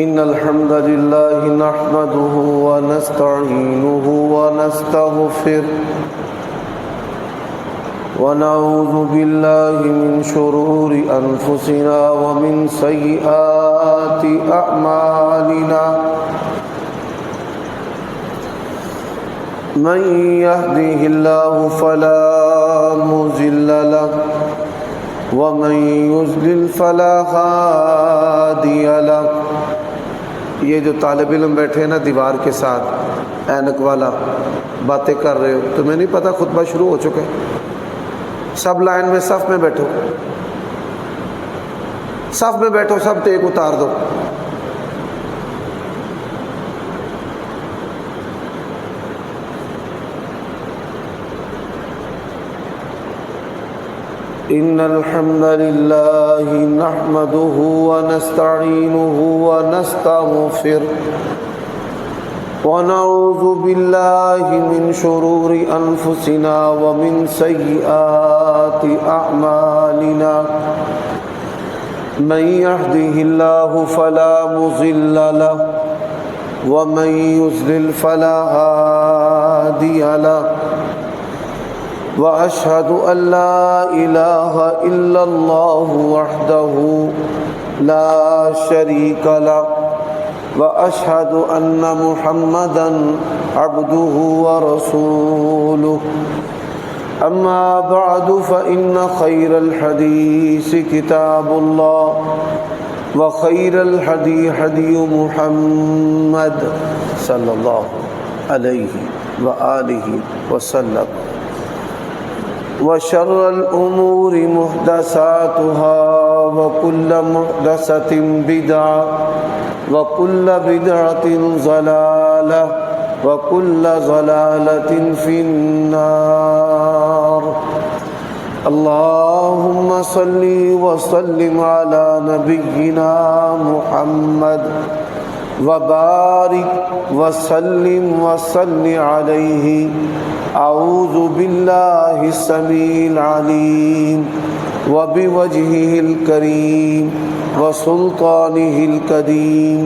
إن الحمد لله نحمده ونستعينه ونستغفره ونعوذ بالله من شرور أنفسنا ومن سيئات أعمالنا من يهده الله فلا مضل له ومن يضلل فلا هادي له۔ یہ جو طالب علم بیٹھے ہیں نا دیوار کے ساتھ اینک والا، باتیں کر رہے ہو، تمہیں نہیں پتہ خطبہ شروع ہو چکا ہے؟ سب لائن میں صف میں بیٹھو، صف میں بیٹھو، سب ٹیک اتار دو۔ إن الحمد لله نحمده ونستعينه ونستغفره ونعوذ بالله من شرور أنفسنا ومن سيئات أعمالنا من يهده الله فلا مضل له ومن يضلل فلا هادي له وأشهد أن لا إله إلا الله وحده لا شريك له وأشهد أن محمدا عبده ورسوله أما بعد فإن خير الحديث كتاب الله وخير الهدي هدي محمد صلى الله عليه وآله وسلم وشر الأمور محدثاتها وكل محدثة بدعة وكل بدعة ضلالة وكل ضلالة في النار۔ اللهم صل وسلم على نبينا محمد وبارك وسلم وصل عليه۔ اعوذ باللہ السمیع العلیم وبوجہہ الکریم وسلطانہ القدیم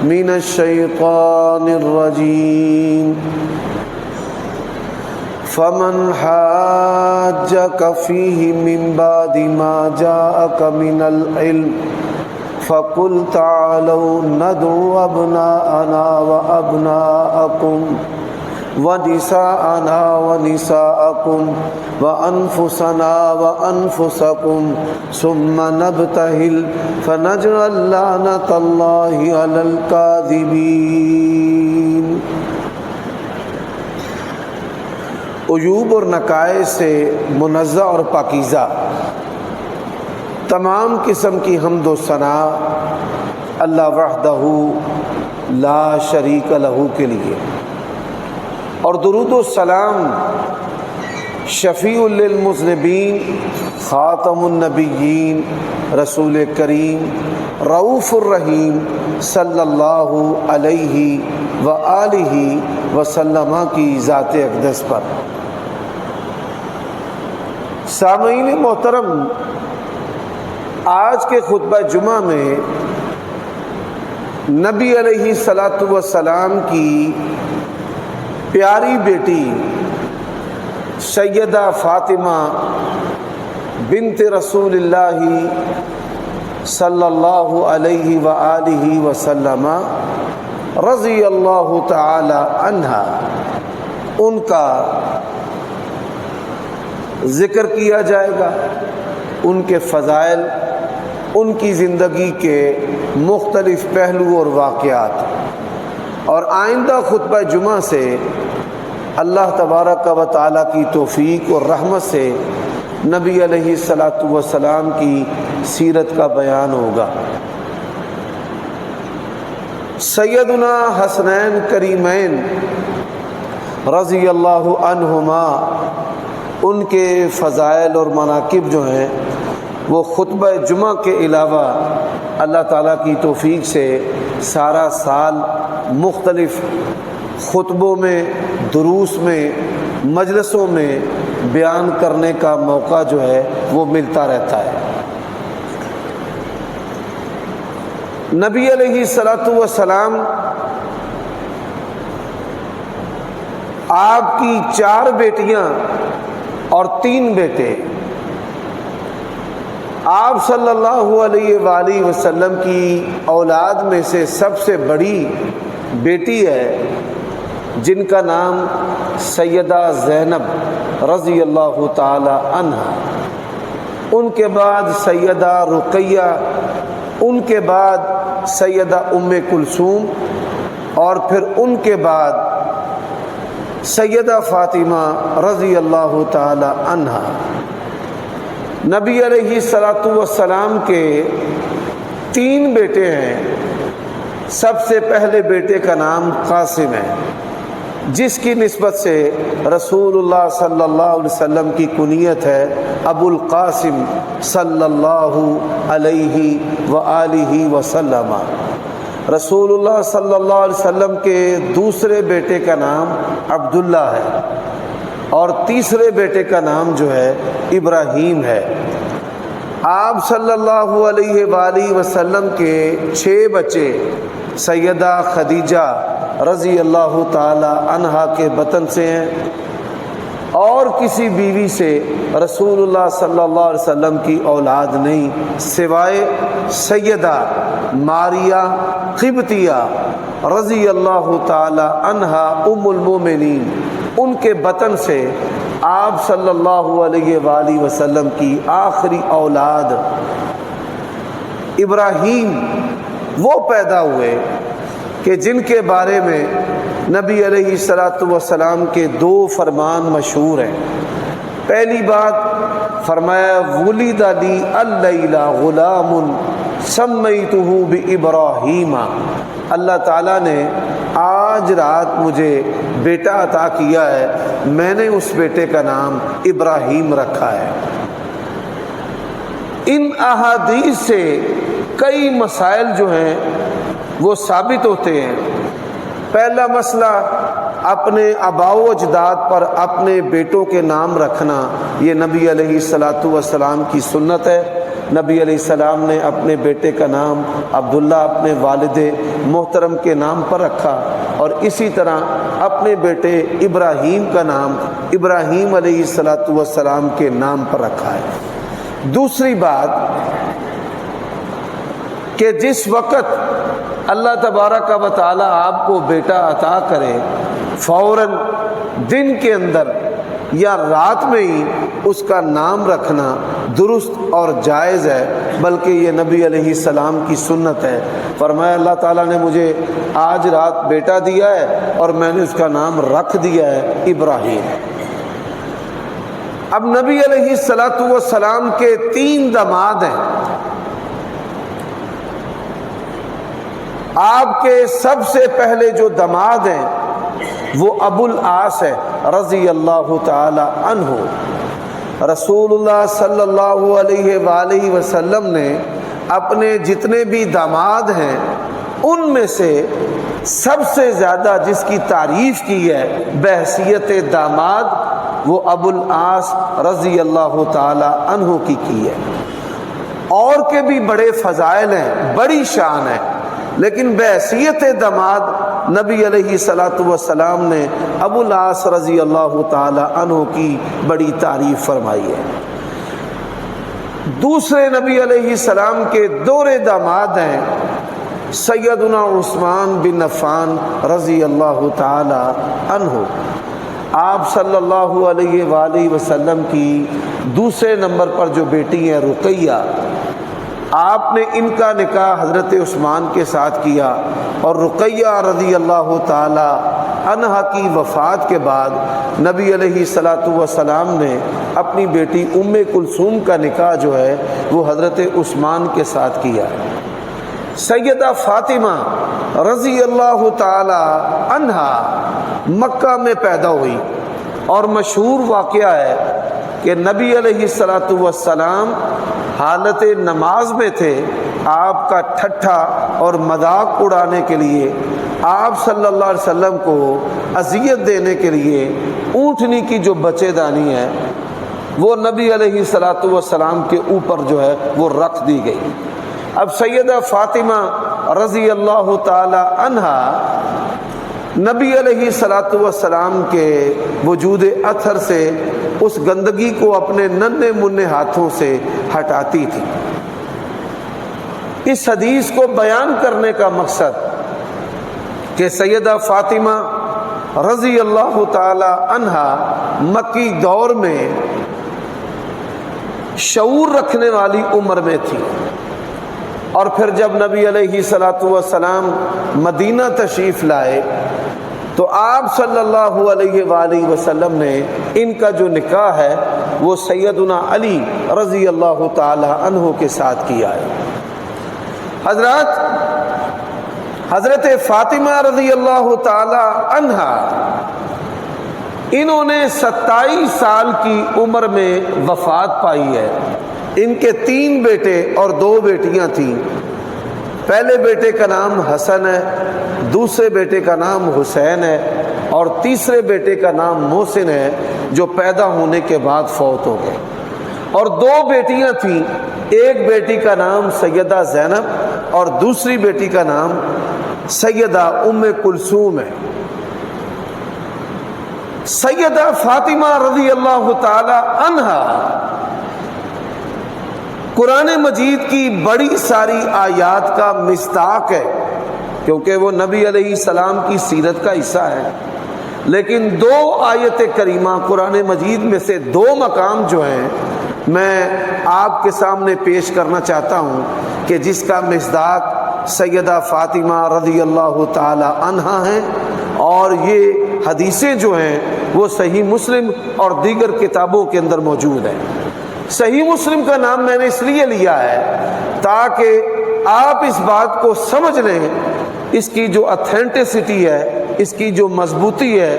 من الشیطان الرجیم۔ فمن حاجک فیہ من بعد ما جاءک من العلم فقل تعالوا ندعو ابناءنا وابناءکم وَنِسَاءَنَا وَنِسَاءَكُمْ وَأَنفُسَنَا وَأَنفُسَكُمْ ثُمَّ نَبْتَهِلْ فَنَجْعَلْ لَعْنَةَ اللَّهِ عَلَى الْكَاذِبِينَ۔ عیوب اور نقائص سے منزہ اور پاکیزہ تمام قسم کی حمد و ثنا اللہ وحدہ لا شریک لہ کے لیے، اور درود و سلام شفیع للمذنبین خاتم النبیین رسول کریم رؤوف الرحیم صلی اللہ علیہ وآلہ وسلم کی ذات اقدس پر۔ سامعین محترم، آج کے خطبہ جمعہ میں نبی علیہ الصلاۃ والسلام کی پیاری بیٹی سیدہ فاطمہ بنت رسول اللہ صلی اللہ علیہ وآلہ وسلم رضی اللہ تعالی عنہا، ان کا ذکر کیا جائے گا، ان کے فضائل، ان کی زندگی کے مختلف پہلو اور واقعات، اور آئندہ خطبہ جمعہ سے اللہ تبارک و تعالیٰ کی توفیق اور رحمت سے نبی علیہ الصلاۃ والسلام کی سیرت کا بیان ہوگا۔ سیدنا حسنین کریمین رضی اللہ عنہما، ان کے فضائل اور مناقب جو ہیں وہ خطبہ جمعہ کے علاوہ اللہ تعالیٰ کی توفیق سے سارا سال مختلف خطبوں میں، دروس میں، مجلسوں میں بیان کرنے کا موقع جو ہے وہ ملتا رہتا ہے۔ نبی علیہ الصلوۃ والسلام آپ کی 4 بیٹیاں اور 3 بیٹے، آپ صلی اللہ علیہ وآلہ وسلم کی اولاد میں سے سب سے بڑی بیٹی ہے جن کا نام سیدہ زینب رضی اللہ تعالی عنہا، ان کے بعد سیدہ رقیہ، ان کے بعد سیدہ ام کلثوم، اور پھر ان کے بعد سیدہ فاطمہ رضی اللہ تعالی عنہا۔ نبی علیہ الصلوۃ والسلام کے 3 بیٹے ہیں۔ سب سے پہلے بیٹے کا نام قاسم ہے، جس کی نسبت سے رسول اللہ صلی اللہ علیہ وسلم کی کنیت ہے ابو القاسم صلی اللہ علیہ وآلہ وسلم۔ رسول اللہ صلی اللہ علیہ وسلم کے دوسرے بیٹے کا نام عبداللہ ہے، اور تیسرے بیٹے کا نام جو ہے ابراہیم ہے۔ آپ صلی اللہ علیہ وآلہ وسلم کے 6 بچے سیدہ خدیجہ رضی اللہ تعالی عنہا کے بطن سے ہیں، اور کسی بیوی سے رسول اللہ صلی اللہ علیہ وسلم کی اولاد نہیں سوائے سیدہ ماریہ قبطیہ رضی اللہ تعالی عنہا ام المومنین، ان کے بطن سے آپ صلی اللہ علیہ وآلہ وسلم کی آخری اولاد ابراہیم وہ پیدا ہوئے کہ جن کے بارے میں نبی علیہ الصلوۃ والسلام کے 2 فرمان مشہور ہیں۔ پہلی بات فرمایا ولد لی اللیلہ غلام سمیتہ بابراہیم، اللہ تعالیٰ نے آج رات مجھے بیٹا عطا کیا ہے، میں نے اس بیٹے کا نام ابراہیم رکھا ہے۔ ان احادیث سے کئی مسائل جو ہیں وہ ثابت ہوتے ہیں۔ پہلا مسئلہ، اپنے آباء و اجداد پر اپنے بیٹوں کے نام رکھنا، یہ نبی علیہ الصلوۃ والسلام کی سنت ہے۔ نبی علیہ السلام نے اپنے بیٹے کا نام عبداللہ اپنے والد محترم کے نام پر رکھا، اور اسی طرح اپنے بیٹے ابراہیم کا نام ابراہیم علیہ الصلوۃ والسلام کے نام پر رکھا ہے۔ دوسری بات کہ جس وقت اللہ تبارک و تعالی آپ کو بیٹا عطا کرے، فوراً دن کے اندر یا رات میں ہی اس کا نام رکھنا درست اور جائز ہے، بلکہ یہ نبی علیہ السلام کی سنت ہے۔ فرمایا اللہ تعالیٰ نے مجھے آج رات بیٹا دیا ہے اور میں نے اس کا نام رکھ دیا ہے ابراہیم۔ اب نبی علیہ الصلوۃ والسلام کے 3 داماد ہیں۔ آپ کے سب سے پہلے جو داماد ہیں وہ ابو العاص ہے رضی اللہ تعالی عنہ۔ رسول اللہ صلی اللہ علیہ وآلہ وسلم نے اپنے جتنے بھی داماد ہیں ان میں سے سب سے زیادہ جس کی تعریف کی ہے بحیثیت داماد وہ ابو العاص رضی اللہ تعالی عنہ کی ہے۔ اور کے بھی بڑے فضائل ہیں، بڑی شان ہے، لیکن بحیثیت داماد نبی علیہ الصلوۃ والسلام نے ابو العاص رضی اللہ تعالی عنہ کی بڑی تعریف فرمائی ہے۔ دوسرے نبی علیہ السلام کے 2 داماد ہیں سیدنا عثمان بن عفان رضی اللہ تعالی عنہ۔ آپ صلی اللہ علیہ وآلہ وسلم کی دوسرے نمبر پر جو بیٹی ہیں رقیہ، آپ نے ان کا نکاح حضرت عثمان کے ساتھ کیا، اور رقیہ رضی اللہ تعالی عنہا کی وفات کے بعد نبی علیہ الصلوۃ والسلام نے اپنی بیٹی ام کلثوم کا نکاح جو ہے وہ حضرت عثمان کے ساتھ کیا۔ سیدہ فاطمہ رضی اللہ تعالی عنہا مکہ میں پیدا ہوئی، اور مشہور واقعہ ہے کہ نبی علیہ الصلوۃ والسلام حالت نماز میں تھے، آپ کا ٹھٹھا اور مذاق اڑانے کے لیے، آپ صلی اللہ علیہ وسلم کو اذیت دینے کے لیے اونٹنی کی جو بچے دانی ہے وہ نبی علیہ الصلوۃ والسلام کے اوپر جو ہے وہ رکھ دی گئی۔ اب سیدہ فاطمہ رضی اللہ تعالی عنہا نبی علیہ صلاۃ والسلام کے وجود اطہر سے اس گندگی کو اپنے ننھے منھے ہاتھوں سے ہٹاتی تھی۔ اس حدیث کو بیان کرنے کا مقصد کہ سیدہ فاطمہ رضی اللہ تعالی عنہا مکی دور میں شعور رکھنے والی عمر میں تھی، اور پھر جب نبی علیہ صلاۃ والسلام مدینہ تشریف لائے تو آپ صلی اللہ علیہ وآلہ وسلم نے ان کا جو نکاح ہے وہ سیدنا علی رضی اللہ تعالی عنہ کے ساتھ کیا ہے۔ حضرت فاطمہ رضی اللہ تعالی عنہا انہوں نے 27 سال کی عمر میں وفات پائی ہے۔ ان کے 3 بیٹے اور 2 بیٹیاں تھیں۔ پہلے بیٹے کا نام حسن ہے، دوسرے بیٹے کا نام حسین ہے، اور تیسرے بیٹے کا نام محسن ہے جو پیدا ہونے کے بعد فوت ہو گئے۔ اور 2 بیٹیاں تھیں، ایک بیٹی کا نام سیدہ زینب اور دوسری بیٹی کا نام سیدہ ام کلثوم ہے۔ سیدہ فاطمہ رضی اللہ تعالی عنہا قرآن مجید کی بڑی ساری آیات کا مصداق ہے، کیونکہ وہ نبی علیہ السلام کی سیرت کا حصہ ہے، لیکن 2 آیت کریمہ قرآن مجید میں سے 2 مقام جو ہیں میں آپ کے سامنے پیش کرنا چاہتا ہوں کہ جس کا مصداق سیدہ فاطمہ رضی اللہ تعالی عنہا ہیں، اور یہ حدیثیں جو ہیں وہ صحیح مسلم اور دیگر کتابوں کے اندر موجود ہیں۔ صحیح مسلم کا نام میں نے اس لیے لیا ہے تاکہ آپ اس بات کو سمجھ لیں، اس کی جو اتھینٹسٹی ہے، اس کی جو مضبوطی ہے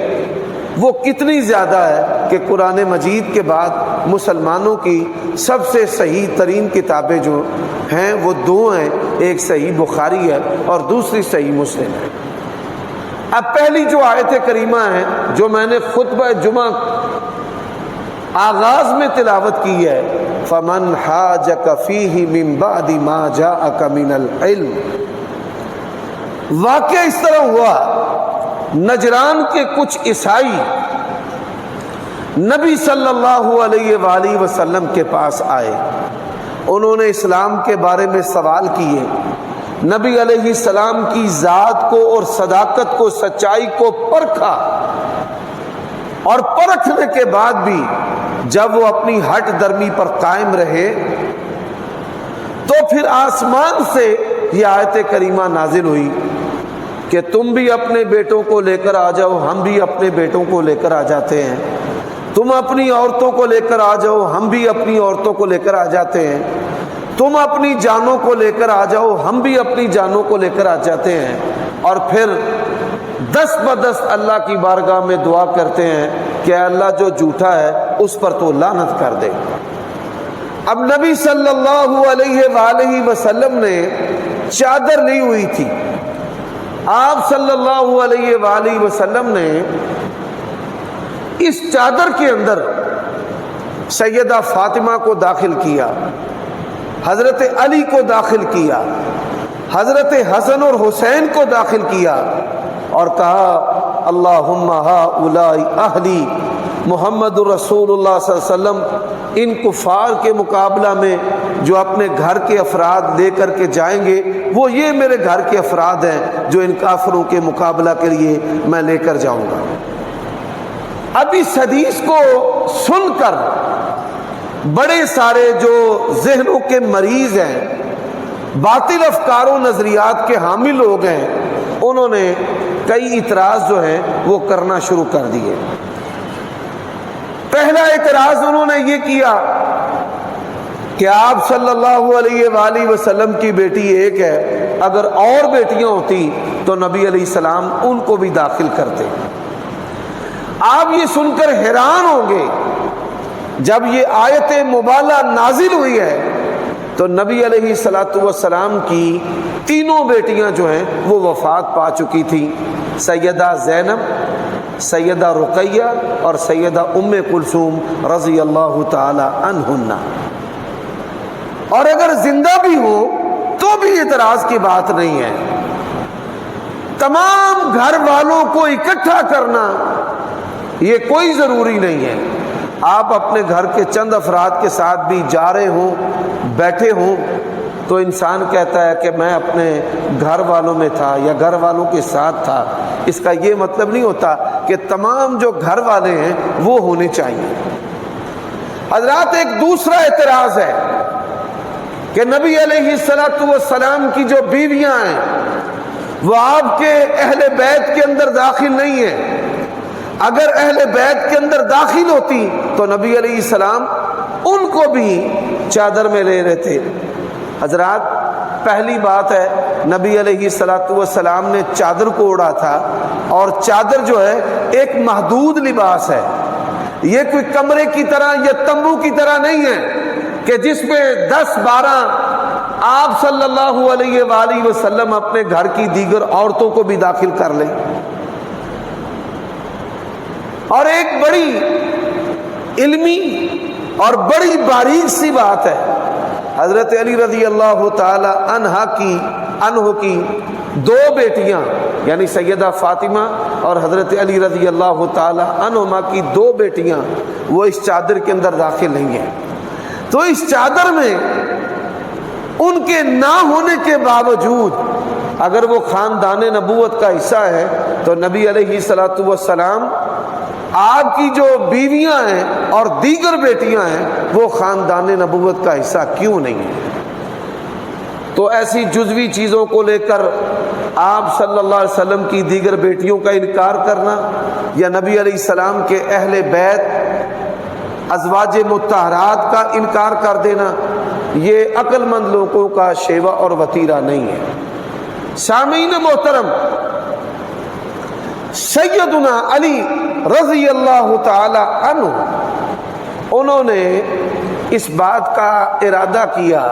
وہ کتنی زیادہ ہے کہ قرآن مجید کے بعد مسلمانوں کی سب سے صحیح ترین کتابیں جو ہیں وہ 2 ہیں، ایک صحیح بخاری ہے اور دوسری صحیح مسلم ہے۔ اب پہلی جو آیت کریمہ ہے جو میں نے خطبہ جمعہ آغاز میں تلاوت کی ہے، فَمَنْ حَاجَكَ فِيهِ مِن بَعْدِ مَا جَاءَكَ مِنَ الْعِلْمِ، واقعہ اس طرح ہوا نجران کے کچھ عیسائی نبی صلی اللہ علیہ وآلہ وسلم کے پاس آئے، انہوں نے اسلام کے بارے میں سوال کیے، نبی علیہ السلام کی ذات کو اور صداقت کو، سچائی کو پرکھا، اور پرکھنے کے بعد بھی جب وہ اپنی ہٹ درمی پر قائم رہے تو پھر آسمان سے یہ آیت کریمہ نازل ہوئی کہ تم بھی اپنے بیٹوں کو لے کر آ جاؤ، ہم بھی اپنے بیٹوں کو لے کر آ جاتے ہیں، تم اپنی عورتوں کو لے کر آ جاؤ، ہم بھی اپنی عورتوں کو لے کر آ جاتے ہیں، تم اپنی جانوں کو لے کر آ جاؤ، ہم بھی اپنی جانوں کو لے کر آ جاتے ہیں، اور پھر 10 بدس اللہ کی بارگاہ میں دعا کرتے ہیں کہ اللہ جو جھوٹا ہے اس پر تو لعنت کر دے۔ اب نبی صلی اللہ علیہ وآلہ وسلم نے چادر لی ہوئی تھی، آپ صلی اللہ علیہ وآلہ وسلم نے اس چادر کے اندر سیدہ فاطمہ کو داخل کیا، حضرت علی کو داخل کیا، حضرت حسن اور حسین کو داخل کیا، اور کہا اللہم ہؤلاء اہلی، محمد رسول اللہ صلی اللہ علیہ وسلم ان کفار کے مقابلہ میں جو اپنے گھر کے افراد لے کر کے جائیں گے وہ یہ میرے گھر کے افراد ہیں جو ان کافروں کے مقابلہ کے لیے میں لے کر جاؤں گا۔ اب اس حدیث کو سن کر بڑے سارے جو ذہنوں کے مریض ہیں، باطل افکار و نظریات کے حامی لوگ ہیں، انہوں نے کئی اعتراض جو ہیں وہ کرنا شروع کر دیے۔ پہلا اعتراض انہوں نے یہ کیا کہ آپ صلی اللہ علیہ وآلہ وسلم کی بیٹی ایک ہے، اگر اور بیٹیاں ہوتی تو نبی علیہ السلام ان کو بھی داخل کرتے۔ آپ یہ سن کر حیران ہوں گے، جب یہ آیت مبالہ نازل ہوئی ہے تو نبی علیہ السلام کی 3 بیٹیاں جو ہیں وہ وفات پا چکی تھیں، سیدہ زینب، سیدہ رقیہ اور سیدہ ام کلثوم رضی اللہ تعالی عنہن، اور اگر زندہ بھی ہو تو تو بھی اعتراض کی بات نہیں ہے۔ تمام گھر والوں کو اکٹھا کرنا یہ کوئی ضروری نہیں ہے۔ آپ اپنے گھر کے چند افراد کے ساتھ بھی جا رہے ہوں، بیٹھے ہوں، تو انسان کہتا ہے کہ میں اپنے گھر والوں میں تھا یا گھر والوں کے ساتھ تھا۔ اس کا یہ مطلب نہیں ہوتا کہ تمام جو گھر والے ہیں وہ ہونے چاہیے۔ حضرات، ایک دوسرا اعتراض ہے کہ نبی علیہ السلام کی جو بیویاں ہیں وہ آپ کے اہل بیت کے اندر داخل نہیں ہیں۔ اگر اہل بیت کے اندر داخل ہوتی تو نبی علیہ السلام ان کو بھی چادر میں لے رہے تھے۔ حضرات، پہلی بات ہے نبی علیہ السلام نے چادر کو اوڑھا تھا، اور چادر جو ہے ایک محدود لباس ہے۔ یہ کوئی کمرے کی طرح یا تمبو کی طرح نہیں ہے کہ جس میں 10-12 آپ صلی اللہ علیہ وآلہ وسلم اپنے گھر کی دیگر عورتوں کو بھی داخل کر لیں۔ اور ایک بڑی علمی اور بڑی باریک سی بات ہے، حضرت علی رضی اللہ تعالی عنہ کی 2 بیٹیاں، یعنی سیدہ فاطمہ اور حضرت علی رضی اللہ تعالی عنہما کی 2 بیٹیاں وہ اس چادر کے اندر داخل نہیں ہیں۔ تو اس چادر میں ان کے نہ ہونے کے باوجود اگر وہ خاندان نبوت کا حصہ ہے تو نبی علیہ السلام آپ کی جو بیویاں ہیں اور دیگر بیٹیاں ہیں وہ خاندان نبوت کا حصہ کیوں نہیں ہیں؟ تو ایسی جزوی چیزوں کو لے کر آپ صلی اللہ علیہ وسلم کی دیگر بیٹیوں کا انکار کرنا یا نبی علیہ السلام کے اہل بیت ازواج مطہرات کا انکار کر دینا، یہ عقل مند لوگوں کا شیوہ اور وتیرہ نہیں ہے۔ سامعین محترم، سیدنا علی رضی اللہ تعالی عنہ انہوں نے اس بات کا ارادہ کیا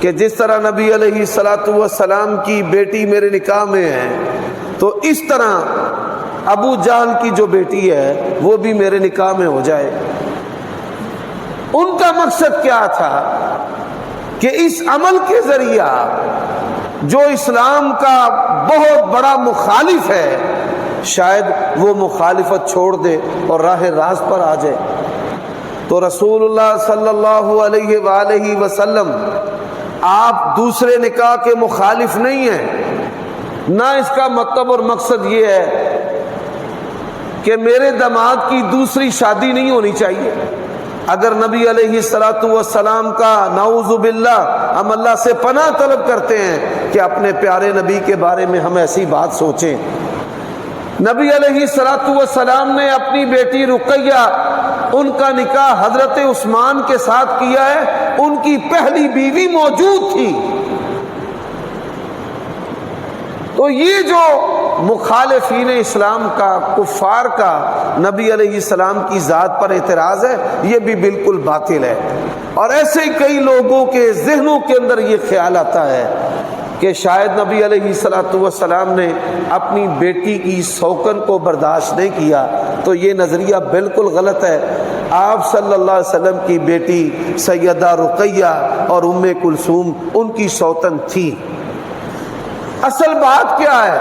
کہ جس طرح نبی علیہ السلام کی بیٹی میرے نکاح میں ہے تو اس طرح ابو جہل کی جو بیٹی ہے وہ بھی میرے نکاح میں ہو جائے۔ ان کا مقصد کیا تھا کہ اس عمل کے ذریعہ جو اسلام کا بہت بڑا مخالف ہے شاید وہ مخالفت چھوڑ دے اور راہ راست پر آ جائے۔ تو رسول اللہ صلی اللہ علیہ وآلہ وسلم آپ دوسرے نکاح کے مخالف نہیں ہیں، نہ اس کا مطلب اور مقصد یہ ہے کہ میرے داماد کی دوسری شادی نہیں ہونی چاہیے۔ اگر نبی علیہ السلام کا نعوذ باللہ ہم اللہ سے پناہ طلب کرتے ہیں کہ اپنے پیارے نبی کے بارے میں ہم ایسی بات سوچیں۔ نبی علیہ السلام نے اپنی بیٹی رقیہ ان کا نکاح حضرت عثمان کے ساتھ کیا ہے، ان کی پہلی بیوی موجود تھی۔ تو یہ جو مخالفین اسلام کا، کفار کا نبی علیہ السلام کی ذات پر اعتراض ہے، یہ بھی بالکل باطل ہے۔ اور ایسے ہی کئی لوگوں کے ذہنوں کے اندر یہ خیال آتا ہے کہ شاید نبی علیہ السلام نے اپنی بیٹی کی سوکن کو برداشت نہیں کیا، تو یہ نظریہ بالکل غلط ہے۔ آپ صلی اللہ علیہ وسلم کی بیٹی سیدہ رقیہ اور ام کلثوم ان کی سوتن تھی۔ اصل بات کیا ہے؟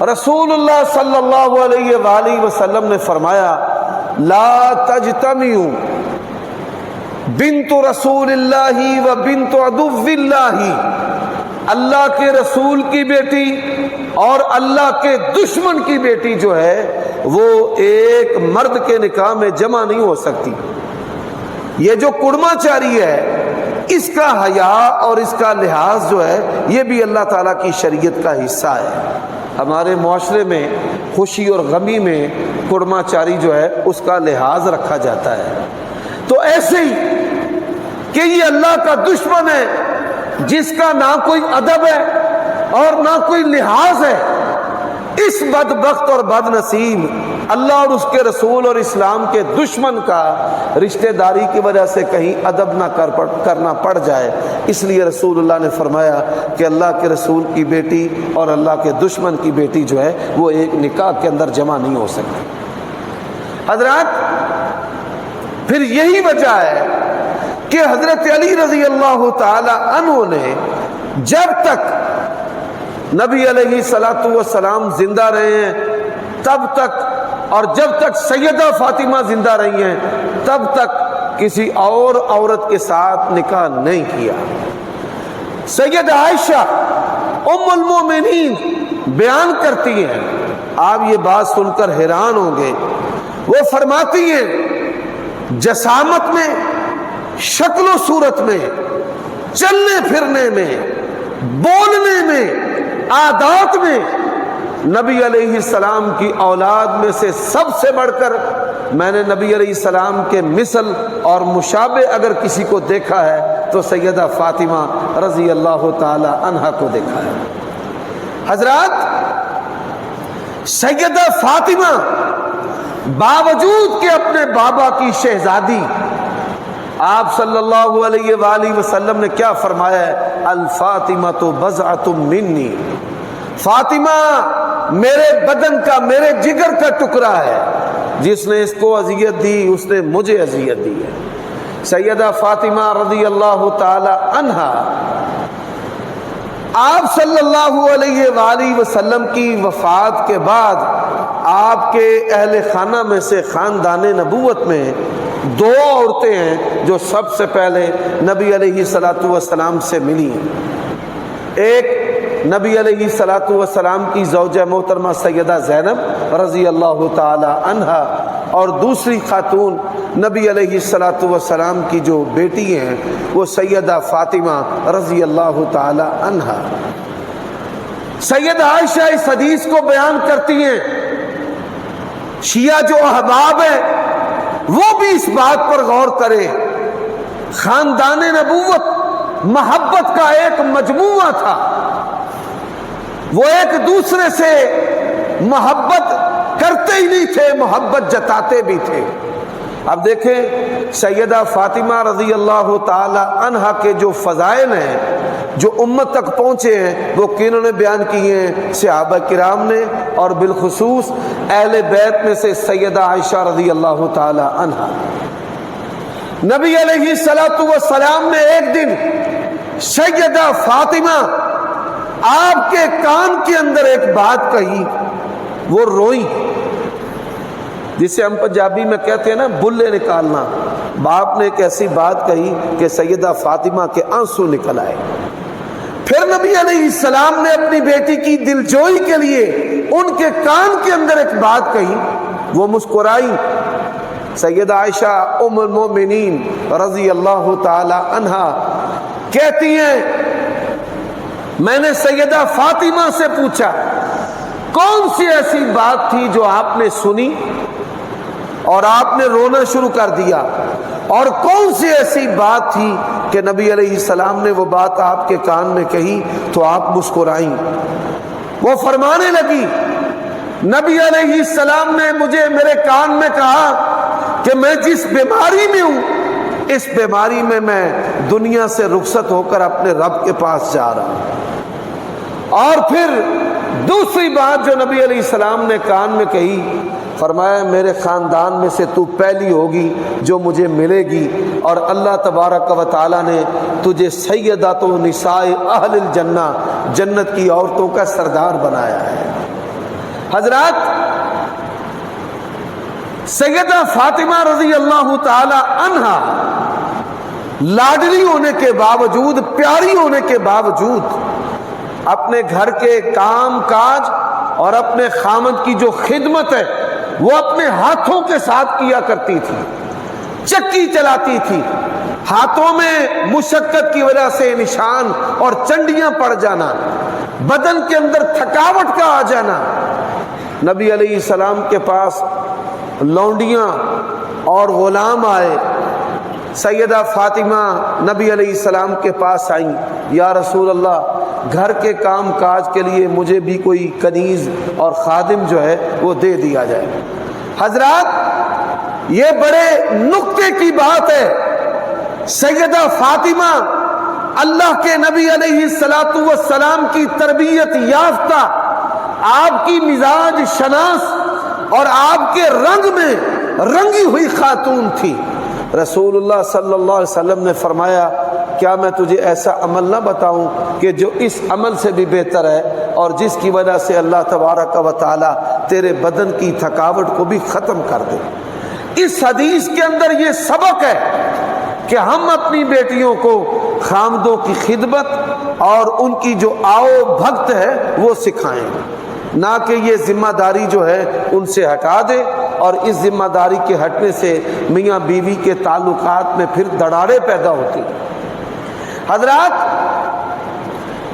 رسول اللہ صلی اللہ علیہ وآلہ وسلم نے فرمایا لا تجتمع بنت رسول اللہ و بنت عدو اللہ، اللہ کے رسول کی بیٹی اور اللہ کے دشمن کی بیٹی جو ہے وہ ایک مرد کے نکاح میں جمع نہیں ہو سکتی۔ یہ جو کڑما چاری ہے اس کا حیا اور اس کا لحاظ جو ہے یہ بھی اللہ تعالیٰ کی شریعت کا حصہ ہے۔ ہمارے معاشرے میں خوشی اور غمی میں کڑما چاری جو ہے اس کا لحاظ رکھا جاتا ہے۔ تو ایسے ہی کہ یہ اللہ کا دشمن ہے جس کا نہ کوئی ادب ہے اور نہ کوئی لحاظ ہے، اس بدبخت اور بد نصیب اللہ اور اس کے رسول اور اسلام کے دشمن کا رشتہ داری کی وجہ سے کہیں ادب نہ کرنا پڑ جائے، اس لیے رسول اللہ نے فرمایا کہ اللہ کے رسول کی بیٹی اور اللہ کے دشمن کی بیٹی جو ہے وہ ایک نکاح کے اندر جمع نہیں ہو سکتی۔ حضرات، پھر یہی وجہ ہے کہ حضرت علی رضی اللہ تعالی عنہ نے جب تک نبی علیہ الصلوۃ والسلام زندہ رہے ہیں تب تک، اور جب تک سیدہ فاطمہ زندہ رہی ہیں تب تک کسی اور عورت کے ساتھ نکاح نہیں کیا۔ سیدہ عائشہ ام المومنین بیان کرتی ہیں، آپ یہ بات سن کر حیران ہوں گے، وہ فرماتی ہیں جسامت میں، شکل و صورت میں، چلنے پھرنے میں، بولنے میں، عادات میں نبی علیہ السلام کی اولاد میں سے سب سے بڑھ کر میں نے نبی علیہ السلام کے مثل اور مشابہ اگر کسی کو دیکھا ہے تو سیدہ فاطمہ رضی اللہ تعالی عنہا کو دیکھا ہے۔ حضرات، سیدہ فاطمہ باوجود کہ اپنے بابا کی شہزادی، آپ صلی اللہ علیہ وآلہ وسلم نے کیا فرمایا ہے؟ الفاطمۃ بضعۃ منی، فاطمہ میرے بدن کا، میرے جگر کا ٹکڑا ہے، جس نے اس کو اذیت دی اس نے مجھے اذیت دی ہے۔ سیدہ فاطمہ رضی اللہ تعالی عنہا آپ صلی اللہ علیہ وآلہ وسلم کی وفات کے بعد آپ کے اہل خانہ میں سے خاندان نبوت میں دو عورتیں ہیں جو سب سے پہلے نبی علیہ الصلوۃ والسلام سے ملی ہیں۔ ایک نبی علیہ الصلوۃ والسلام کی زوجہ محترمہ سیدہ زینب رضی اللہ تعالی عنہا، اور دوسری خاتون نبی علیہ الصلوۃ والسلام کی جو بیٹی ہیں وہ سیدہ فاطمہ رضی اللہ تعالی عنہا۔ سیدہ عائشہ اس حدیث کو بیان کرتی ہیں، شیعہ جو احباب ہیں وہ بھی اس بات پر غور کرے، خاندان نبوت محبت کا ایک مجموعہ تھا، وہ ایک دوسرے سے محبت کرتے ہی نہیں تھے، محبت جتاتے بھی تھے۔ اب دیکھیں سیدہ فاطمہ رضی اللہ تعالی عنہا کے جو فضائل ہیں جو امت تک پہنچے ہیں وہ کنہوں نے بیان کیے ہیں؟ صحابہ کرام نے، اور بالخصوص اہل بیت میں سے سیدہ عائشہ رضی اللہ تعالی عنہا۔ نبی علیہ الصلوۃ والسلام نے ایک دن سیدہ فاطمہ آپ کے کان کے اندر ایک بات کہی، وہ روئی، جسے ہم پنجابی میں کہتے ہیں نا بلے نکالنا۔ باپ نے ایک ایسی بات کہی کہ سیدہ فاطمہ کے آنسو نکل آئے۔ پھر نبی علیہ السلام نے اپنی بیٹی کی دلجوئی کے لیے ان کے کان کے اندر ایک بات کہی، وہ مسکرائی۔ سیدہ عائشہ ام المومنین رضی اللہ تعالی عنہا کہتی ہیں میں نے سیدہ فاطمہ سے پوچھا کون سی ایسی بات تھی جو آپ نے سنی اور آپ نے رونا شروع کر دیا، اور کون سی ایسی بات تھی کہ نبی علیہ السلام نے وہ بات آپ کے کان میں کہی تو آپ مسکرائیں۔ وہ فرمانے لگی نبی علیہ السلام نے مجھے میرے کان میں کہا کہ میں جس بیماری میں ہوں اس بیماری میں دنیا سے رخصت ہو کر اپنے رب کے پاس جا رہا ہوں۔ اور پھر دوسری بات جو نبی علیہ السلام نے کان میں کہی، فرمایا میرے خاندان میں سے تو پہلی ہوگی جو مجھے ملے گی، اور اللہ تبارک و تعالی نے تجھے سیدۃ نساء اہل الجنہ، جنت کی عورتوں کا سردار بنایا ہے۔ حضرات، سیدہ فاطمہ رضی اللہ تعالی عنہا لاڈلی ہونے کے باوجود، پیاری ہونے کے باوجود اپنے گھر کے کام کاج اور اپنے خامد کی جو خدمت ہے وہ اپنے ہاتھوں کے ساتھ کیا کرتی تھی، چکی چلاتی تھی، ہاتھوں میں مشقت کی وجہ سے نشان اور چنڈیاں پڑ جانا، بدن کے اندر تھکاوٹ کا آ جانا۔ نبی علیہ السلام کے پاس لونڈیاں اور غلام آئے، سیدہ فاطمہ نبی علیہ السلام کے پاس آئیں، یا رسول اللہ گھر کے کام کاج کے لیے مجھے بھی کوئی کنیز اور خادم جو ہے وہ دے دیا جائے۔ حضرات، یہ بڑے نکتے کی بات ہے، سیدہ فاطمہ اللہ کے نبی علیہ الصلوۃ والسلام کی تربیت یافتہ، آپ کی مزاج شناس اور آپ کے رنگ میں رنگی ہوئی خاتون تھی، رسول اللہ صلی اللہ علیہ وسلم نے فرمایا کیا میں تجھے ایسا عمل نہ بتاؤں کہ جو اس عمل سے بھی بہتر ہے اور جس کی وجہ سے اللہ تبارک و تعالی تیرے بدن کی تھکاوٹ کو بھی ختم کر دے۔ اس حدیث کے اندر یہ سبق ہے کہ ہم اپنی بیٹیوں کو خامدوں کی خدمت اور ان کی جو آؤ بھگت ہے وہ سکھائیں، نہ کہ یہ ذمہ داری جو ہے ان سے ہٹا دے اور اس ذمہ داری کے ہٹنے سے میاں بیوی کے تعلقات میں پھر دراڑیں پیدا ہوتی۔ حضرات،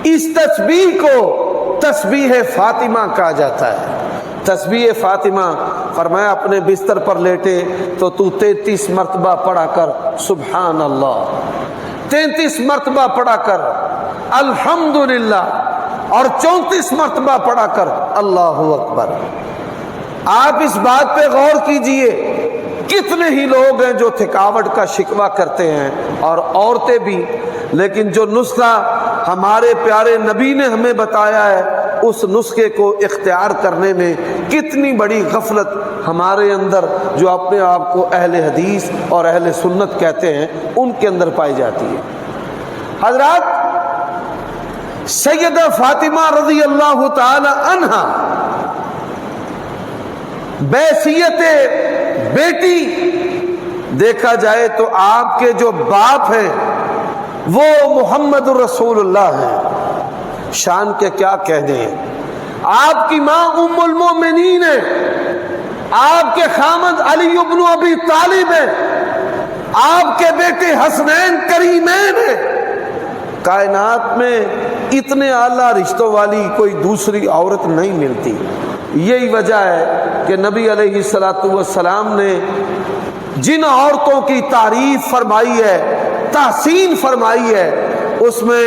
اس تسبیح کو تسبیح فاطمہ کہا جاتا ہے۔ تسبیح فاطمہ، فرمایا اپنے بستر پر لیٹے تو 33 مرتبہ پڑھا کر سبحان اللہ، 33 مرتبہ پڑھا کر الحمدللہ اور 34 مرتبہ پڑھا کر اللہ اکبر۔ آپ اس بات پہ غور کیجئے، کتنے ہی لوگ ہیں جو تھکاوٹ کا شکوہ کرتے ہیں اور عورتیں بھی، لیکن جو نسخہ ہمارے پیارے نبی نے ہمیں بتایا ہے اس نسخے کو اختیار کرنے میں کتنی بڑی غفلت ہمارے اندر، جو اپنے آپ کو اہل حدیث اور اہل سنت کہتے ہیں، ان کے اندر پائی جاتی ہے۔ حضرات، سیدہ فاطمہ رضی اللہ تعالی عنہا بحیثیت بیٹی دیکھا جائے تو آپ کے جو باپ ہیں وہ محمد رسول اللہ ہیں، شان کے کیا کہنے ہیں۔ آپ کی ماں ام المومنین ہے، آپ کے خامد علی ابن ابی طالب ہے، آپ کے بیٹے حسنین کریمین ہیں۔ کائنات میں اتنے اعلیٰ رشتوں والی کوئی دوسری عورت نہیں ملتی۔ یہی وجہ ہے کہ نبی علیہ الصلوۃ والسلام نے جن عورتوں کی تعریف فرمائی ہے، تحسین فرمائی ہے، اس میں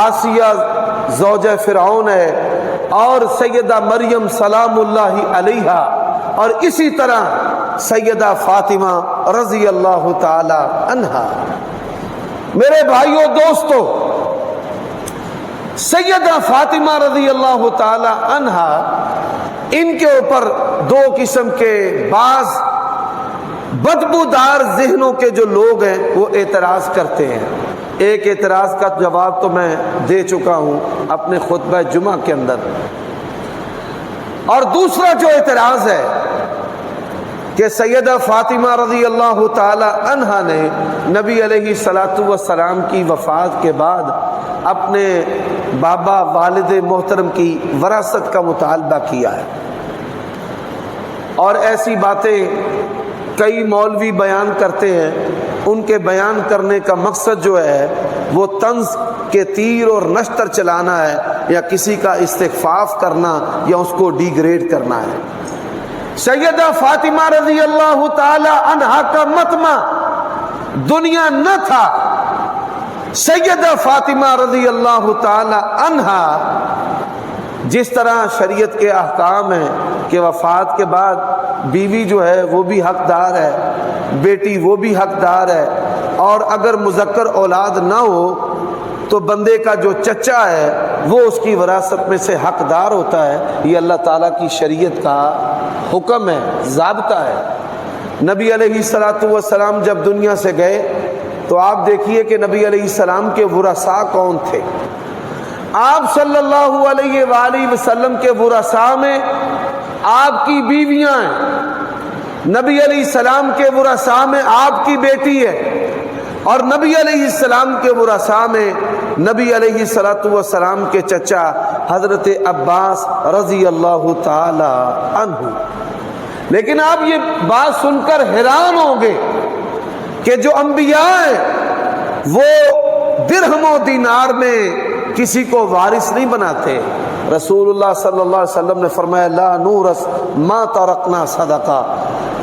آسیہ زوجہ فرعون ہے اور سیدہ مریم سلام اللہ علیہا، اور اسی طرح سیدہ فاطمہ رضی اللہ تعالی عنہا۔ میرے بھائیوں دوستو، سیدہ فاطمہ رضی اللہ تعالی عنہا، ان کے اوپر دو قسم کے بعض بدبودار ذہنوں کے جو لوگ ہیں وہ اعتراض کرتے ہیں۔ ایک اعتراض کا جواب تو میں دے چکا ہوں اپنے خطبہ جمعہ کے اندر، اور دوسرا جو اعتراض ہے کہ سیدہ فاطمہ رضی اللہ تعالی عنہا نے نبی علیہ الصلوۃ والسلام کی وفات کے بعد اپنے بابا والد محترم کی وراثت کا مطالبہ کیا ہے، اور ایسی باتیں کئی مولوی بیان کرتے ہیں۔ ان کے بیان کرنے کا مقصد جو ہے وہ طنز کے تیر اور نشتر چلانا ہے، یا کسی کا استخفاف کرنا، یا اس کو ڈیگریڈ کرنا ہے۔ سیدہ فاطمہ رضی اللہ تعالی عنہا کا مطمع دنیا نہ تھا۔ سیدہ فاطمہ رضی اللہ تعالی عنہا، جس طرح شریعت کے احکام ہیں کہ وفات کے بعد بیوی جو ہے وہ بھی حقدار ہے، بیٹی وہ بھی حقدار ہے، اور اگر مذکر اولاد نہ ہو تو بندے کا جو چچا ہے وہ اس کی وراثت میں سے حقدار ہوتا ہے۔ یہ اللہ تعالیٰ کی شریعت کا حکم ہے، ضابطہ ہے۔ نبی علیہ الصلوۃ والسلام جب دنیا سے گئے تو آپ دیکھیے کہ نبی علیہ السلام کے ورثاء کون تھے۔ آپ صلی اللہ علیہ وآلہ وسلم کے ورثاء میں آپ کی بیویاں ہیں، نبی علیہ السلام کے ورثاء میں آپ کی بیٹی ہے، اور نبی علیہ السلام کے ورثاء میں نبی علیہ الصلوۃ والسلام کے چچا حضرت عباس رضی اللہ تعالی عنہ۔ لیکن آپ یہ بات سن کر حیران ہوں گے کہ جو انبیاء ہیں وہ درہم و دینار میں کسی کو وارث نہیں بناتے۔ رسول اللہ صلی اللہ علیہ وسلم نے فرمایا لا نورث ما ترکنا صدقہ،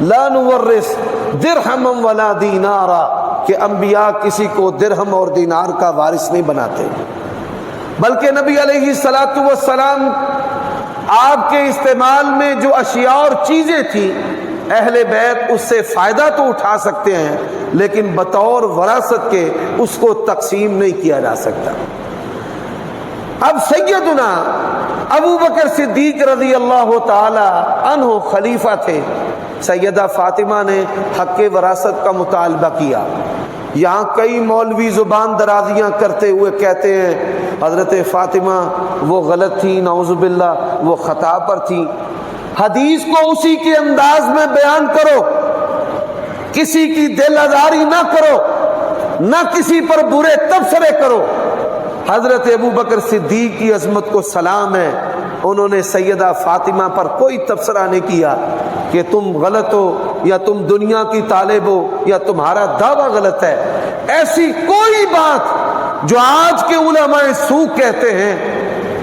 لا نورث درہما ولا دینارا، کہ انبیاء کسی کو درہم اور دینار کا وارث نہیں بناتے، بلکہ نبی علیہ الصلوۃ والسلام آپ کے استعمال میں جو اشیاء اور چیزیں تھیں، اہل بیت اس سے فائدہ تو اٹھا سکتے ہیں لیکن بطور وراثت کے اس کو تقسیم نہیں کیا جا سکتا۔ اب سیدنا ابو بکر صدیق رضی اللہ تعالی عنہ خلیفہ تھے، سیدہ فاطمہ نے حق وراثت کا مطالبہ کیا۔ یہاں کئی مولوی زبان درازیاں کرتے ہوئے کہتے ہیں حضرت فاطمہ وہ غلط تھی، نعوذ باللہ وہ خطا پر تھی۔ حدیث کو اسی کے انداز میں بیان کرو، کسی کی دل آزاری نہ کرو، نہ کسی پر برے تبصرے کرو۔ حضرت ابوبکر صدیق کی عظمت کو سلام ہے، انہوں نے سیدہ فاطمہ پر کوئی تبصرہ نہیں کیا کہ تم غلط ہو یا تم دنیا کی طالب ہو یا تمہارا دعویٰ غلط ہے۔ ایسی کوئی بات جو آج کے علماء سوء کہتے ہیں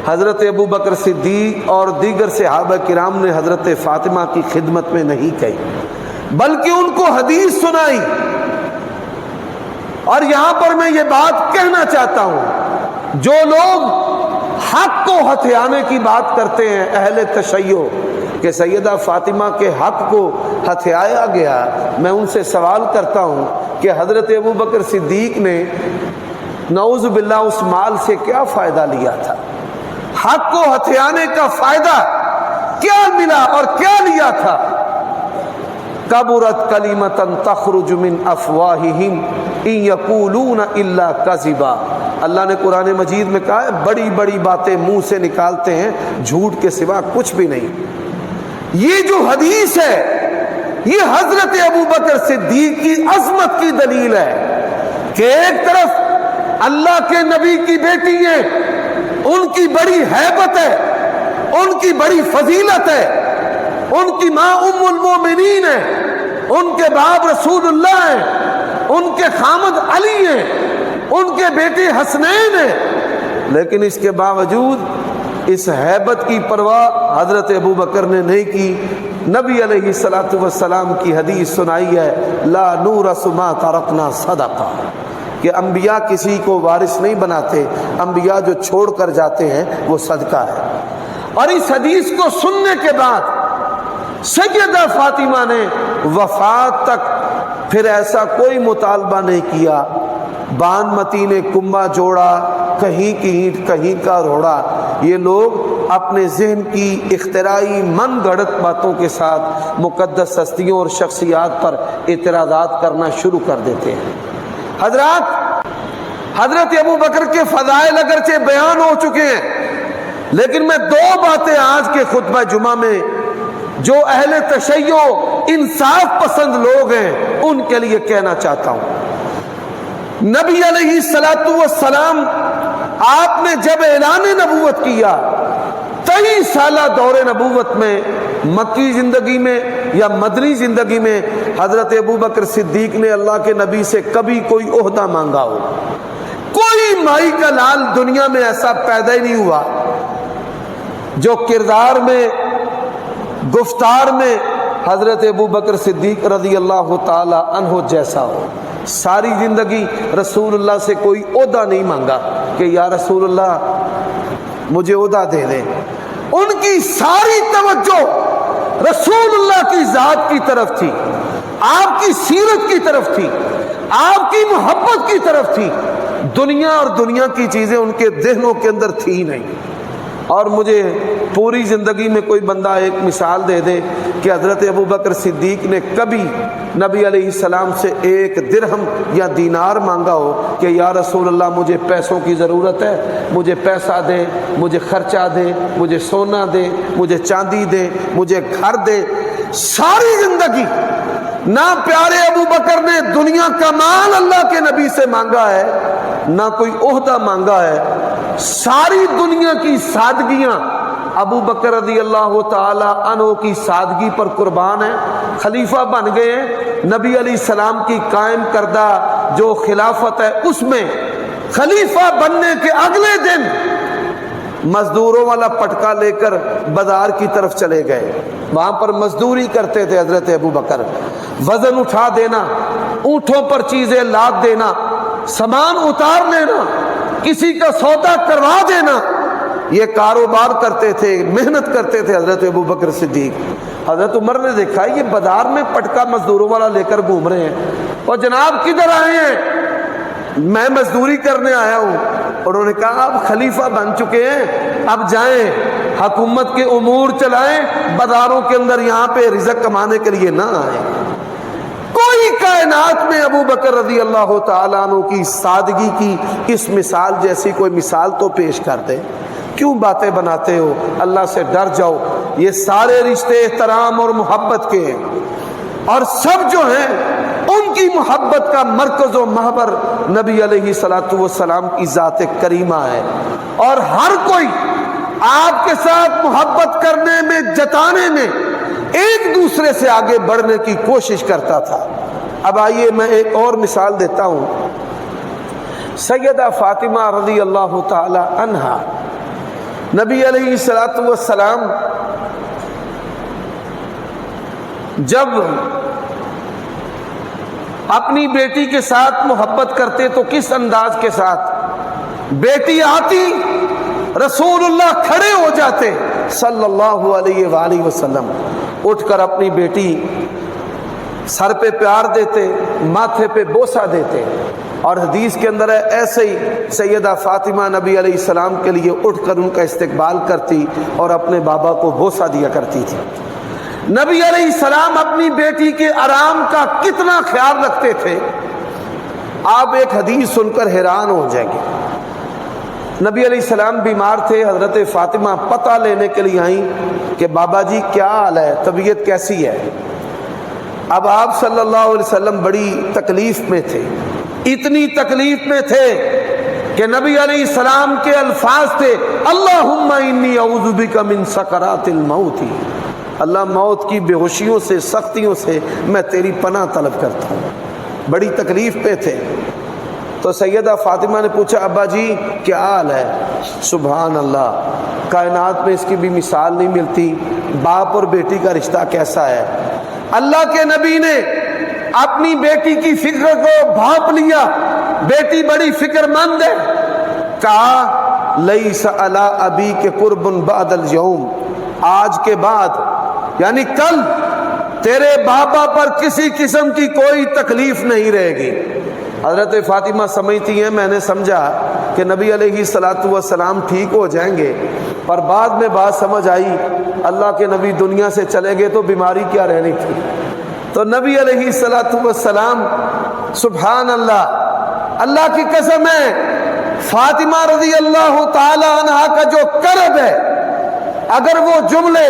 حضرت ابوبکر صدیق اور دیگر صحابہ کرام نے حضرت فاطمہ کی خدمت میں نہیں کہی، بلکہ ان کو حدیث سنائی۔ اور یہاں پر میں یہ بات کہنا چاہتا ہوں، جو لوگ حق کو ہتھیانے کی بات کرتے ہیں اہل تشیع کہ سیدہ فاطمہ کے حق کو ہتھیایا گیا، میں ان سے سوال کرتا ہوں کہ حضرت ابوبکر صدیق نے نعوذ باللہ اس مال سے کیا فائدہ لیا تھا؟ حق کو ہتھیانے کا فائدہ کیا ملا اور کیا لیا تھا؟ کبرت کلمۃ تخرج من افواہہم ان یقولون الا کذبا۔ اللہ نے قرآن مجید میں کہا ہے بڑی بڑی باتیں منہ سے نکالتے ہیں جھوٹ کے سوا کچھ بھی نہیں۔ یہ جو حدیث ہے یہ حضرت ابوبکر صدیق کی عظمت کی دلیل ہے کہ ایک طرف اللہ کے نبی کی بیٹی ہیں، ان کی بڑی ہیبت ہے، ان کی بڑی فضیلت ہے، ان کی ماں ام المومنین ہے، ان کے باپ رسول اللہ ہیں، ان کے خامد علی ہیں، ان کے بیٹے حسنین ہیں، لیکن اس کے باوجود اس ہیبت کی پرواہ حضرت ابوبکر نے نہیں کی۔ نبی علیہ الصلوۃ والسلام کی حدیث سنائی ہے لا نورث ما ترکنا صدقہ، کہ انبیاء کسی کو وارث نہیں بناتے، انبیاء جو چھوڑ کر جاتے ہیں وہ صدقہ ہے۔ اور اس حدیث کو سننے کے بعد سیدہ فاطمہ نے وفات تک پھر ایسا کوئی مطالبہ نہیں کیا۔ بانمتی نے کنبہ جوڑا، کہیں کی اینٹ کہیں کا روڑا، یہ لوگ اپنے ذہن کی اختراعی من گھڑت باتوں کے ساتھ مقدس ہستیوں اور شخصیات پر اعتراضات کرنا شروع کر دیتے ہیں۔ حضرت ابوبکر کے فضائل اگرچہ بیان ہو چکے ہیں، لیکن میں دو باتیں آج کے خطبہ جمعہ میں جو اہل تشیع انصاف پسند لوگ ہیں ان کے لیے کہنا چاہتا ہوں۔ نبی علیہ الصلوۃ والسلام آپ نے جب اعلان نبوت کیا 23 سالہ دور نبوت میں، مکی زندگی میں یا مدنی زندگی میں، حضرت ابوبکر صدیق نے اللہ کے نبی سے کبھی کوئی عہدہ مانگا ہو؟ کوئی مائی کا لال دنیا میں ایسا پیدا ہی نہیں ہوا جو کردار میں، گفتار میں حضرت ابوبکر صدیق رضی اللہ تعالی عنہ جیسا ہو۔ ساری زندگی رسول اللہ سے کوئی عہدہ نہیں مانگا کہ یا رسول اللہ مجھے عہدہ دے دیں۔ ان کی ساری توجہ رسول اللہ کی ذات کی طرف تھی، آپ کی سیرت کی طرف تھی، آپ کی محبت کی طرف تھی۔ دنیا اور دنیا کی چیزیں ان کے ذہنوں کے اندر تھی نہیں۔ اور مجھے پوری زندگی میں کوئی بندہ ایک مثال دے دے کہ حضرت ابوبکر صدیق نے کبھی نبی علیہ السلام سے ایک درہم یا دینار مانگا ہو کہ یا رسول اللہ مجھے پیسوں کی ضرورت ہے، مجھے پیسہ دے، مجھے خرچہ دے، مجھے سونا دے، مجھے چاندی دے، مجھے گھر دے۔ ساری زندگی نہ پیارے ابوبکر نے دنیا کا مال اللہ کے نبی سے مانگا ہے، نہ کوئی عہدہ مانگا ہے۔ ساری دنیا کی سادگیاں ابو بکر رضی اللہ تعالی عنہ کی سادگی پر قربان ہیں، خلیفہ بن گئے ہیں۔ نبی علیہ السلام کی قائم کردہ جو خلافت ہے اس میں خلیفہ بننے کے اگلے دن مزدوروں والا پٹکا لے کر بازار کی طرف چلے گئے، وہاں پر مزدوری کرتے تھے حضرت ابو بکر۔ وزن اٹھا دینا، اونٹوں پر چیزیں لاد دینا، سامان اتار لینا، کسی کا سودا کروا دینا، یہ کاروبار کرتے تھے، محنت کرتے تھے حضرت ابو بکر صدیق۔ حضرت عمر نے دیکھا یہ بازار میں پٹکا مزدوروں والا لے کر گھوم رہے ہیں، اور جناب کدھر آئے ہیں؟ میں مزدوری کرنے آیا ہوں۔ انہوں نے کہا آپ خلیفہ بن چکے ہیں، اب جائیں حکومت کے امور چلائیں، بازاروں کے اندر یہاں پہ رزق کمانے کے لیے نہ آئیں۔ کوئی کائنات میں ابو بکر رضی اللہ تعالیٰ عنہ کی سادگی کی اس مثال جیسی کوئی مثال تو پیش کر دے۔ کیوں باتیں بناتے ہو؟ اللہ سے ڈر جاؤ۔ یہ سارے رشتے احترام اور محبت کے ہیں، اور سب جو ہیں ان کی محبت کا مرکز و محور نبی علیہ الصلوۃ والسلام کی ذات کریمہ ہے، اور ہر کوئی آپ کے ساتھ محبت کرنے میں، جتانے میں ایک دوسرے سے آگے بڑھنے کی کوشش کرتا تھا۔ اب آئیے میں ایک اور مثال دیتا ہوں۔ سیدہ فاطمہ رضی اللہ تعالی عنہا، نبی علیہ الصلوۃ والسلام جب اپنی بیٹی کے ساتھ محبت کرتے تو کس انداز کے ساتھ؟ بیٹی آتی، رسول اللہ کھڑے ہو جاتے صلی اللہ علیہ وآلہ وسلم، اٹھ کر اپنی بیٹی سر پہ پیار دیتے، ماتھے پہ بوسہ دیتے، اور حدیث کے اندر ہے ایسے ہی سیدہ فاطمہ نبی علیہ السلام کے لیے اٹھ کر ان کا استقبال کرتی اور اپنے بابا کو بوسہ دیا کرتی تھی۔ نبی علیہ السلام اپنی بیٹی کے آرام کا کتنا خیال رکھتے تھے، آپ ایک حدیث سن کر حیران ہو جائیں گے۔ نبی علیہ السلام بیمار تھے، حضرت فاطمہ پتہ لینے کے لیے آئیں کہ بابا جی کیا حال ہے، طبیعت کیسی ہے۔ اب آپ صلی اللہ علیہ وسلم بڑی تکلیف میں تھے، اتنی تکلیف میں تھے کہ نبی علیہ السلام کے الفاظ تھے، اللہم انی اعوذ بک من سکرات الموت، اللہ موت کی بے ہوشیوں سے، سختیوں سے میں تیری پناہ طلب کرتا ہوں۔ بڑی تکلیف پہ تھے۔ تو سیدہ فاطمہ نے پوچھا ابا جی کیا حال ہے؟ سبحان اللہ، کائنات میں اس کی بھی مثال نہیں ملتی، باپ اور بیٹی کا رشتہ کیسا ہے۔ اللہ کے نبی نے اپنی بیٹی کی فکر کو بھانپ لیا، بیٹی بڑی فکر مند ہے، کہا لیس علی ابی کے قرب بعد اليوم، آج کے بعد یعنی کل تیرے بابا پر کسی قسم کی کوئی تکلیف نہیں رہے گی۔ حضرت فاطمہ سمجھتی ہیں میں نے سمجھا کہ نبی علیہ الصلوۃ والسلام ٹھیک ہو جائیں گے، پر بعد میں بات سمجھ آئی اللہ کے نبی دنیا سے چلے گئے تو بیماری کیا رہنی تھی۔ تو نبی علیہ الصلوۃ والسلام سبحان اللہ، اللہ کی قسم ہے فاطمہ رضی اللہ تعالی عنہا کا جو کرب ہے، اگر وہ جملے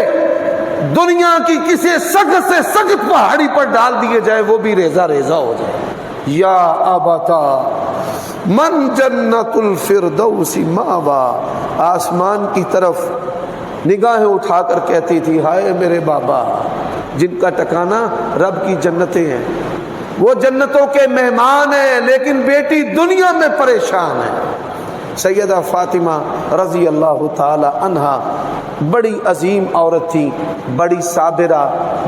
دنیا کی کسی سخت سے سخت پہاڑی پر ڈال دیے جائے وہ بھی ریزہ ریزہ ہو جائے۔ یا ابتا من جنت الفردوس ماوا، آسمان کی طرف نگاہیں اٹھا کر کہتی تھی ہائے میرے بابا جن کا ٹھکانہ رب کی جنتیں ہیں، وہ جنتوں کے مہمان ہیں، لیکن بیٹی دنیا میں پریشان ہے۔ سیدہ فاطمہ رضی اللہ تعالی عنہا بڑی عظیم عورت تھی، بڑی صابرہ،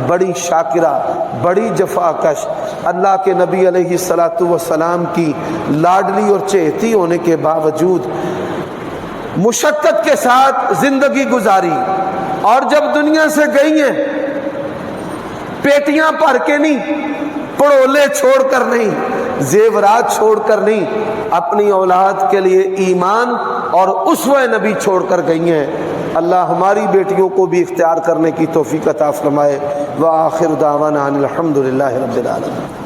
بڑی شاکرہ، بڑی جفاکش، اللہ کے نبی علیہ الصلوۃ والسلام کی لاڈلی اور چہیتی ہونے کے باوجود مشقت کے ساتھ زندگی گزاری، اور جب دنیا سے گئی ہیں پیٹیاں بھر کے نہیں، پڑولے چھوڑ کر نہیں، زیورات چھوڑ کر نہیں، اپنی اولاد کے لیے ایمان اور اسوہ نبی چھوڑ کر گئی ہیں۔ اللہ ہماری بیٹیوں کو بھی اختیار کرنے کی توفیق عطا فرمائے۔ وآخر دعوانا ان الحمد للہ رب العالمین۔